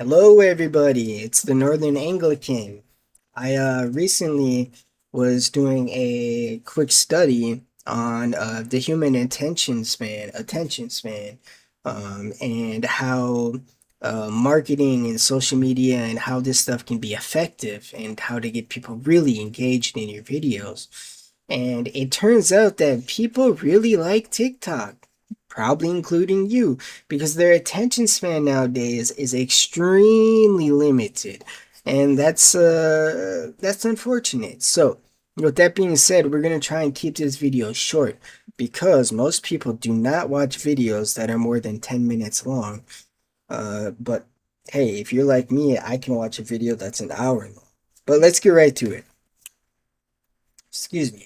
Hello, everybody. It's the Northern Anglican. I recently was doing a quick study on the human attention span, and how marketing and social media and how this stuff can be effective and how to get people really engaged in your videos. And it turns out that people really like TikTok, probably including you, because their attention span nowadays is extremely limited, and that's unfortunate. So, with that being said, we're gonna try and keep this video short because most people do not watch videos that are more than 10 minutes long. But hey, if you're like me, I can watch a video that's an hour long. But let's get right to it. Excuse me.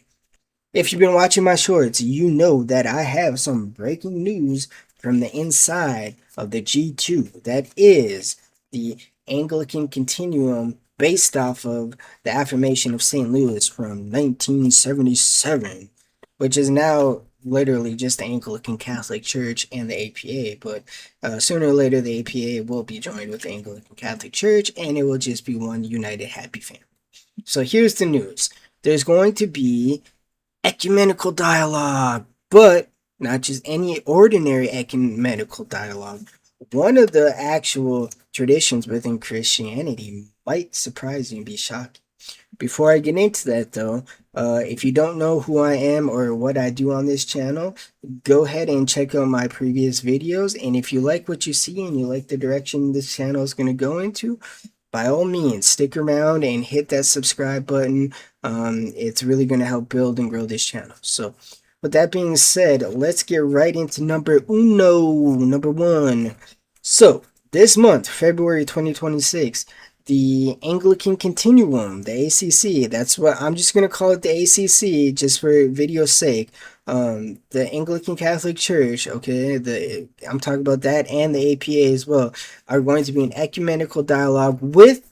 If you've been watching my shorts, you know that I have some breaking news from the inside of the G2. That is the Anglican Continuum based off of the affirmation of St. Louis from 1977, which is now literally just the Anglican Catholic Church and the APA. But sooner or later, the APA will be joined with the Anglican Catholic Church, and it will just be one united happy family. So here's the news. There's going to be ecumenical dialogue, but not just any ordinary ecumenical dialogue. One of the actual traditions within Christianity might surprise you and be shocking. Before I get into that, though, if you don't know who I am or what I do on this channel, go ahead and check out my previous videos. And if you like what you see and you like the direction this channel is going to go into, by all means, stick around and hit that subscribe button. It's really going to help build and grow this channel. So, with that being said, let's get right into number one. So, this month, February 2026, the Anglican Continuum, the ACC, that's what I'm just going to call it, the ACC, just for video's sake. The Anglican Catholic Church, okay, I'm talking about that, and the APA as well, are going to be an ecumenical dialogue with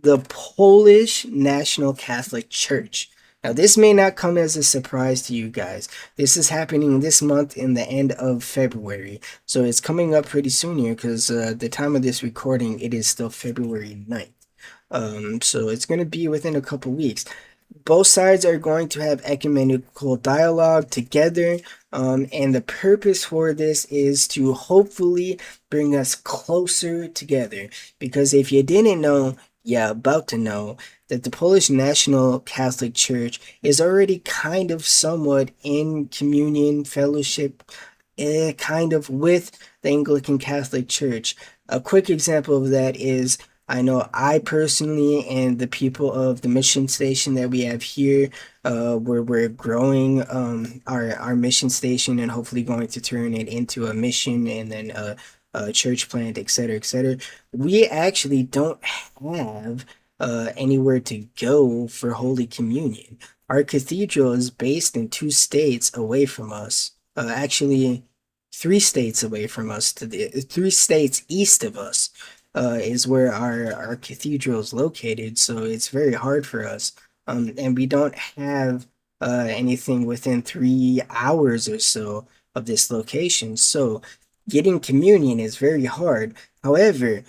the Polish National Catholic Church. Now, this may not come as a surprise to you guys. This is happening this month in the end of February. So it's coming up pretty soon here because the time of this recording, it is still February 9th. So it's going to be within a couple weeks. Both sides are going to have ecumenical dialogue together, and the purpose for this is to hopefully bring us closer together. Because if you didn't know, yeah, about to know that the Polish National Catholic Church is already kind of somewhat in communion, fellowship, kind of with the Anglican Catholic Church. A quick example of that is I know I personally and the people of the mission station that we have here, where we're growing our mission station and hopefully going to turn it into a mission and then a church plant, etc., etc. We actually don't have anywhere to go for Holy Communion. Our cathedral is based in 2 states away from us. Actually, 3 states away from us. To the 3 states east of us is where our cathedral is located. So it's very hard for us. And we don't have anything within 3 hours or so of this location. So getting communion is very hard. However,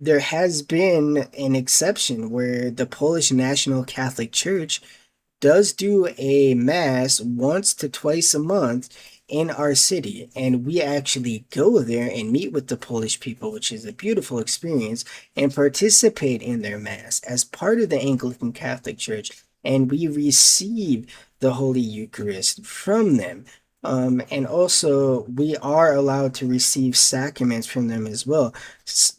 there has been an exception where the Polish National Catholic Church does do a mass once to twice a month in our city, and we actually go there and meet with the Polish people, which is a beautiful experience, and participate in their mass as part of the Anglican Catholic Church, and we receive the Holy Eucharist from them. And also, we are allowed to receive sacraments from them as well.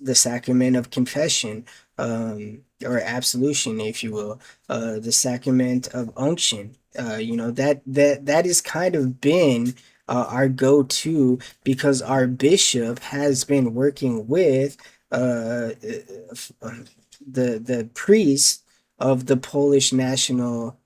The sacrament of confession, or absolution, if you will, the sacrament of unction. That is kind of been our go-to because our bishop has been working with the priest of the Polish National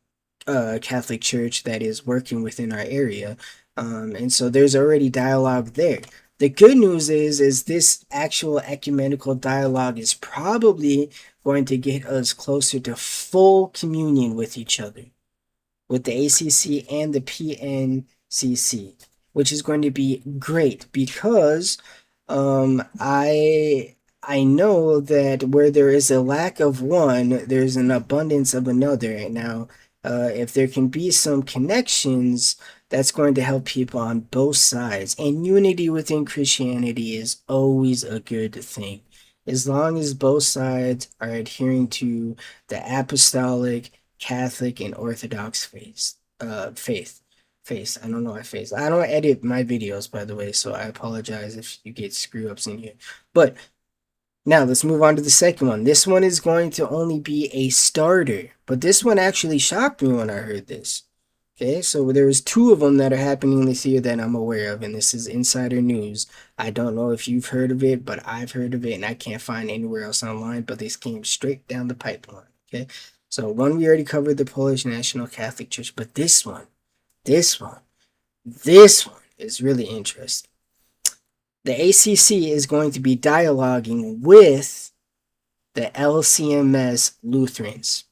Catholic Church that is working within our area, and so there's already dialogue there. The good news is this actual ecumenical dialogue is probably going to get us closer to full communion with each other, with the ACC and the PNCC, which is going to be great because I know that where there is a lack of one, there's an abundance of another. Now, if there can be some connections, that's going to help people on both sides. And unity within Christianity is always a good thing, as long as both sides are adhering to the apostolic, Catholic, and Orthodox faith. Face. I don't know. I face. I don't edit my videos, by the way, so I apologize if you get screw ups in here. But now let's move on to the second one. This one is going to only be a starter, but this one actually shocked me when I heard this. Okay, so there was two of them that are happening this year that I'm aware of, and this is insider news. I don't know if you've heard of it, but I've heard of it, and I can't find anywhere else online. But this came straight down the pipeline. Okay, so one we already covered, the Polish National Catholic Church, but this one. This one is really interesting. The ACC is going to be dialoguing with the LCMS Lutherans,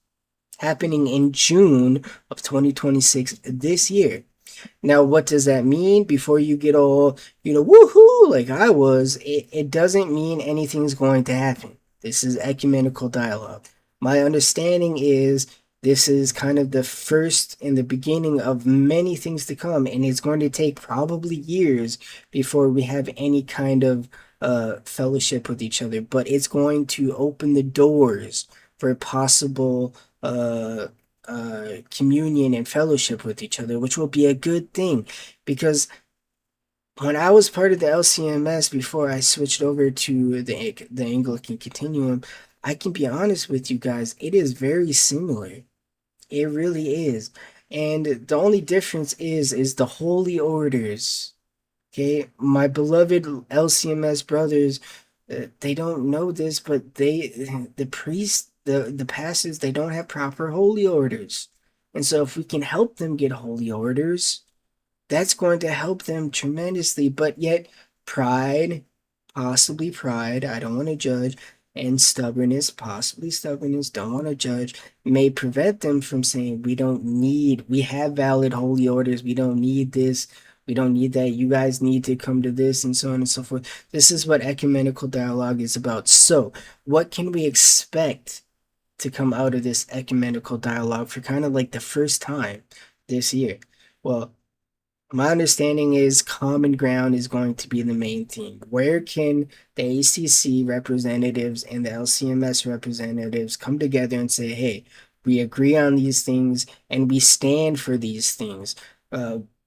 happening in June of 2026 this year. Now, what does that mean? Before you get all, woohoo, like I was, it doesn't mean anything's going to happen. This is ecumenical dialogue. My understanding is this is kind of the first and the beginning of many things to come, and it's going to take probably years before we have any kind of fellowship with each other. But it's going to open the doors for possible communion and fellowship with each other, which will be a good thing. Because when I was part of the LCMS before I switched over to the Anglican Continuum, I can be honest with you guys, it is very similar. It really is. And the only difference is the holy orders. Okay, my beloved LCMS brothers, they don't know this, but the priests, the pastors, they don't have proper holy orders. And so if we can help them get holy orders, that's going to help them tremendously. But yet, pride, possibly pride, I don't want to judge, and stubbornness, possibly stubbornness, don't want to judge, may prevent them from saying, we have valid holy orders, we don't need this, we don't need that, you guys need to come to this, and so on and so forth. This is what ecumenical dialogue is about. So, what can we expect to come out of this ecumenical dialogue for kind of like the first time this year? Well, my understanding is common ground is going to be the main theme. Where can the ACC representatives and the LCMS representatives come together and say, hey, we agree on these things and we stand for these things,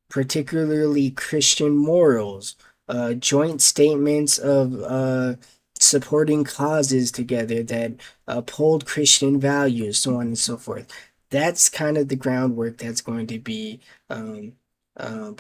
particularly Christian morals, joint statements of supporting causes together that uphold Christian values, so on and so forth. That's kind of the groundwork that's going to be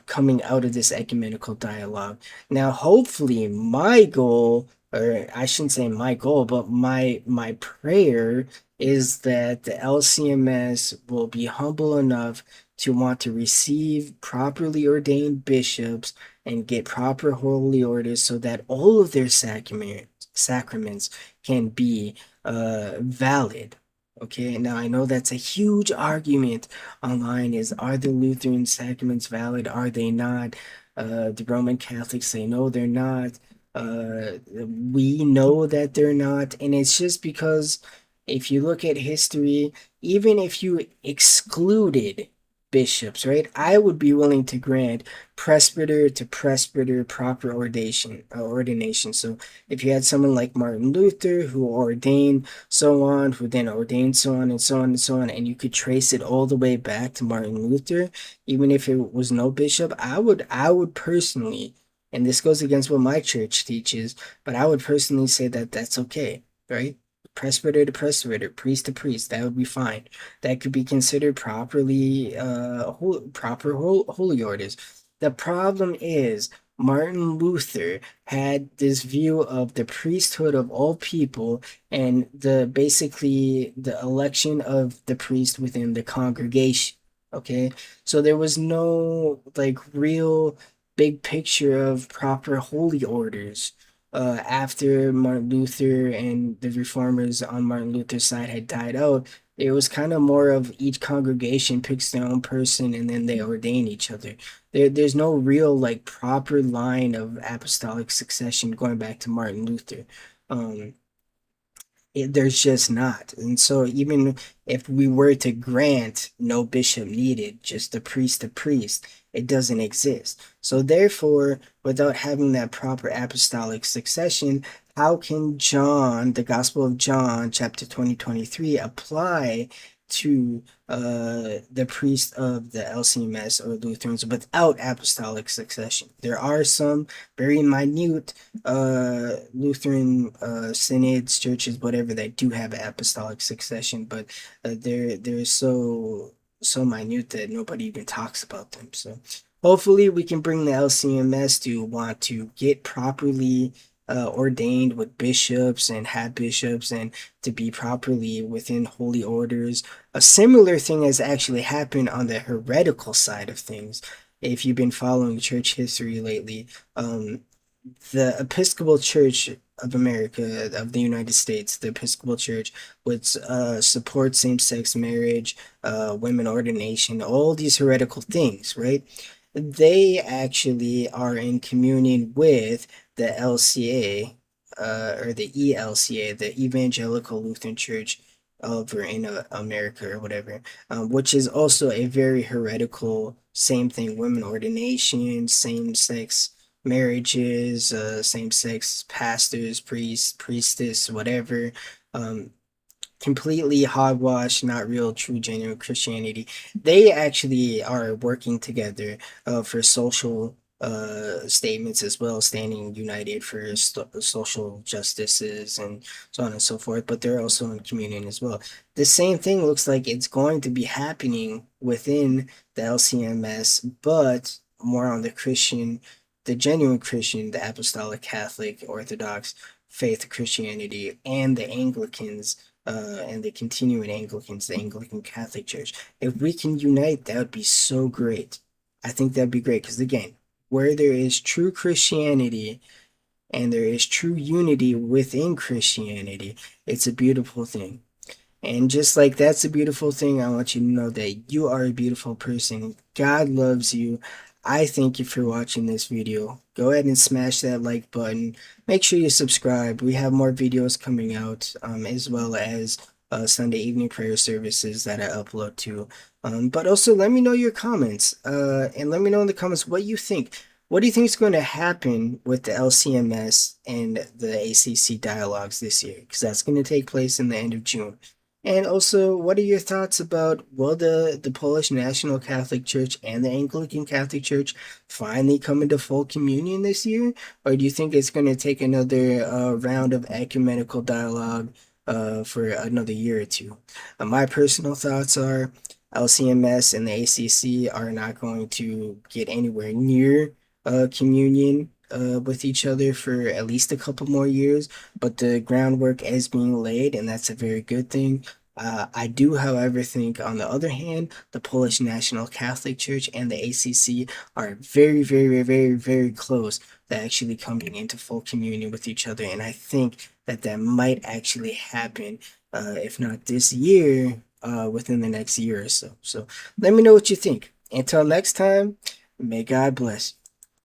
coming out of this ecumenical dialogue. Now, hopefully, my goal, or I shouldn't say my goal, but my prayer is that the LCMS will be humble enough to want to receive properly ordained bishops and get proper holy orders so that all of their sacraments can be valid. Okay, now I know that's a huge argument online is, are the Lutheran sacraments valid? Are they not? The Roman Catholics say no, they're not. We know that they're not. And it's just because if you look at history, even if you excluded bishops, right, I would be willing to grant presbyter to presbyter proper ordination. So if you had someone like Martin Luther who ordained so on, who then ordained so on and so on and so on, and you could trace it all the way back to Martin Luther, even if it was no bishop, I would personally, and this goes against what my church teaches, but I would personally say that that's okay, right? Presbyter to presbyter, priest to priest, that would be fine. That could be considered properly holy orders. The problem is Martin Luther had this view of the priesthood of all people and the basically the election of the priest within the congregation. Okay, so there was no like real big picture of proper holy orders after Martin Luther and the reformers on Martin Luther's side had died out. It was kind of more of each congregation picks their own person and then they ordain each other. There's no real like proper line of apostolic succession going back to Martin Luther. Um, there's just not. And so even if we were to grant no bishop needed, just a priest to priest, it doesn't exist. So therefore, without having that proper apostolic succession, how can John, the Gospel of John, chapter 2023, apply to the priest of the LCMS or Lutherans without apostolic succession? There are some very minute Lutheran synods, churches, whatever, that do have apostolic succession, but they're so minute that nobody even talks about them. So hopefully we can bring the LCMS to want to get properly ordained with bishops and have bishops and to be properly within holy orders. A similar thing has actually happened on the heretical side of things. If you've been following church history lately, the Episcopal Church of America, of the United States, the Episcopal Church would support same-sex marriage, women ordination, all these heretical things, right? They actually are in communion with the LCA, or the ELCA, the Evangelical Lutheran Church over in America or whatever, which is also a very heretical, same thing, women ordination, same-sex marriages, same-sex pastors, priests, priestess, whatever. Um, Completely hogwash, not real, true, genuine Christianity. They actually are working together for social statements as well, standing united for social justices and so on and so forth. But they're also in communion as well. The same thing looks like it's going to be happening within the LCMS, but more on the Christian, the genuine Christian, the Apostolic, Catholic, Orthodox faith Christianity, and the Anglicans and the continuing Anglicans, the Anglican Catholic Church. If we can unite, that would be so great. I think that'd be great because, again, where there is true Christianity and there is true unity within Christianity, it's a beautiful thing. And just like that's a beautiful thing, I want you to know that you are a beautiful person. God loves you. I thank you for watching this video. Go ahead and smash that like button. Make sure you subscribe. We have more videos coming out, as well as Sunday evening prayer services that I upload to. But also let me know your comments, and let me know in the comments what you think. What do you think is going to happen with the LCMS and the ACC dialogues this year? Because that's going to take place in the end of June. And also, what are your thoughts about, will the Polish National Catholic Church and the Anglican Catholic Church finally come into full communion this year? Or do you think it's going to take another round of ecumenical dialogue for another year or two? My personal thoughts are LCMS and the ACC are not going to get anywhere near communion with each other for at least a couple more years, but the groundwork is being laid, and that's a very good thing. I do, however, think, on the other hand, the Polish National Catholic Church and the ACC are very, very, very, very close to actually coming into full communion with each other, and I think that that might actually happen, if not this year, within the next year or so. So let me know what you think. Until next time, may God bless you.